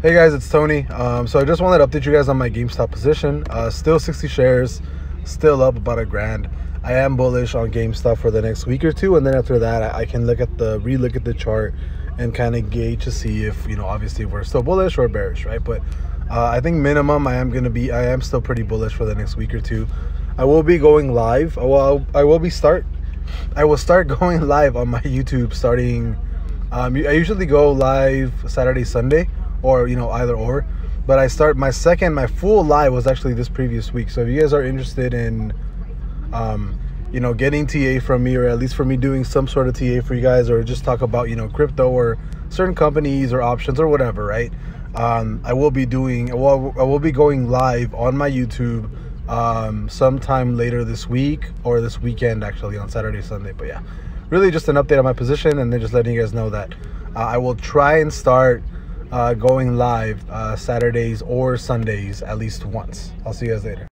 Hey guys, it's Tony. So I just wanted to update you guys on my GameStop position. Still 60 shares, still up about $1,000. I am bullish on GameStop for the next week or two, and then after that, I can relook at the chart and kind of gauge to see if, obviously we're still bullish or bearish, right? But I think minimum, I am still pretty bullish for the next week or two. I will be going live. I will start going live on my YouTube starting. I usually go live Saturday, Sunday, or either or, but my full live was actually this previous week. So if you guys are interested in getting TA from me, or at least for me doing some sort of TA for you guys, or just talk about crypto or certain companies or options or whatever, right? I will be going live on my YouTube sometime later this week or this weekend, actually on Saturday, Sunday. But yeah, really just an update on my position, and then just letting you guys know that I will try and start going live Saturdays or Sundays at least once. I'll see you guys later.